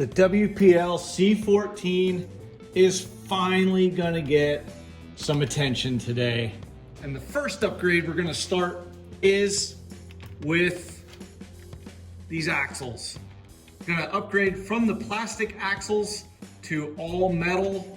The WPL C14 is finally gonna get some attention today. And the first upgrade we're gonna start is with these axles. We're gonna upgrade from the plastic axles to all metal.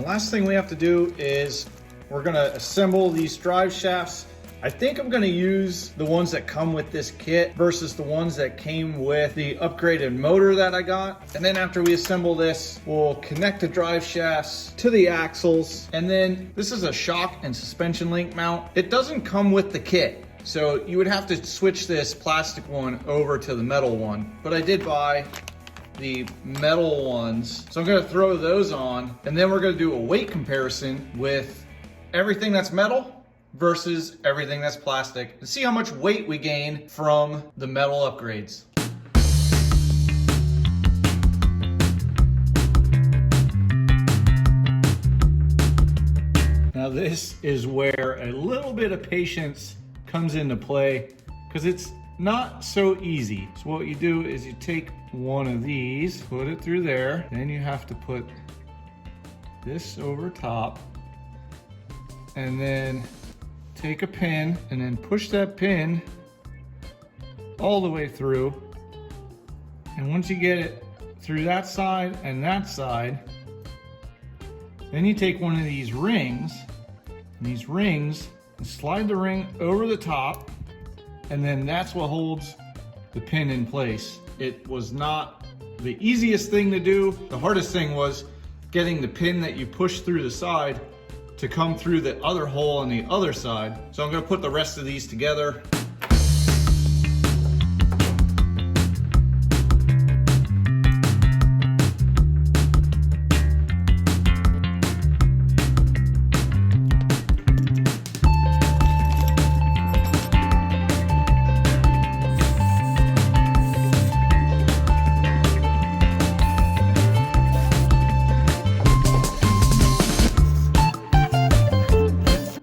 Last thing we have to do is we're gonna assemble these drive shafts. I think I'm gonna use the ones that come with this kit versus the ones that came with the upgraded motor that I got. And then after we assemble this, we'll connect the drive shafts to the axles. And then this is a shock and suspension link mount. It doesn't come with the kit, so you would have to switch this plastic one over to the metal one. But I did buy the metal ones. So I'm gonna throw those on, and then we're gonna do a weight comparison with everything that's metal versus everything that's plastic and see how much weight we gain from the metal upgrades. Now this is where a little bit of patience comes into play because it's not so easy. So what you do is you take one of these, put it through there, then you have to put this over top, and then take a pin and then push that pin all the way through. And once you get it through that side and that side, then you take one of these rings, and slide the ring over the top, and then that's what holds the pin in place. It was not the easiest thing to do. The hardest thing was getting the pin that you push through the side to come through the other hole on the other side. So I'm gonna put the rest of these together.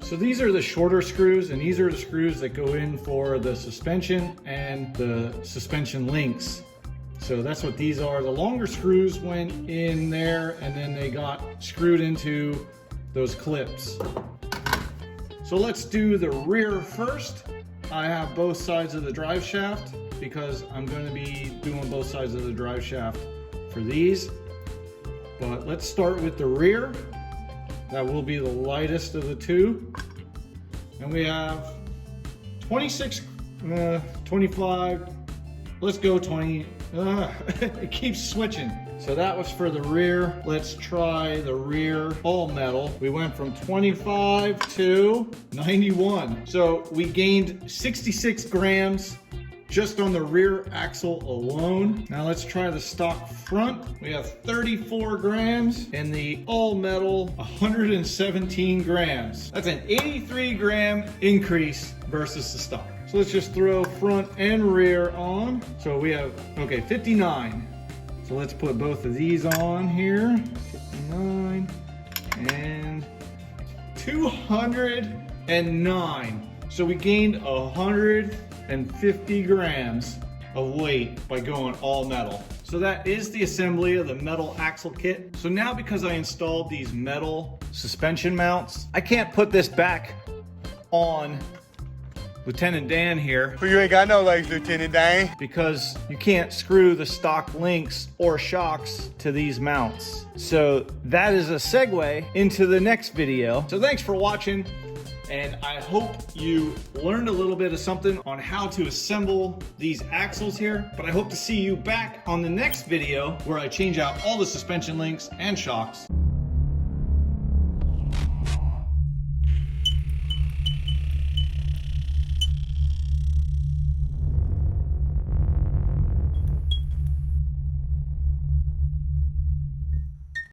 So these are the shorter screws, and these are the screws that go in for the suspension and the suspension links. So that's what these are. The longer screws went in there and then they got screwed into those clips. So let's do the rear first. I have both sides of the drive shaft because I'm going to be doing both sides of the drive shaft for these. But let's start with the rear. That will be the lightest of the two. And we have 26, 25, let's go 20. It keeps switching. So that was for the rear. Let's try the rear all metal. We went from 25 to 91. So we gained 66 grams just on the rear axle alone. Now let's try the stock front. We have 34 grams and the all metal 117 grams. That's an 83 gram increase versus the stock. So let's just throw front and rear on. So we have, okay, 59. So let's put both of these on here. 59 and 209. So we gained 150 grams of weight by going all metal. So that is the assembly of the metal axle kit. So now because I installed these metal suspension mounts, I can't put this back on Lieutenant Dan here. Well, you ain't got no legs, Lieutenant Dan. Because you can't screw the stock links or shocks to these mounts. So that is a segue into the next video. So thanks for watching. And I hope you learned a little bit of something on how to assemble these axles here. But I hope to see you back on the next video where I change out all the suspension links and shocks.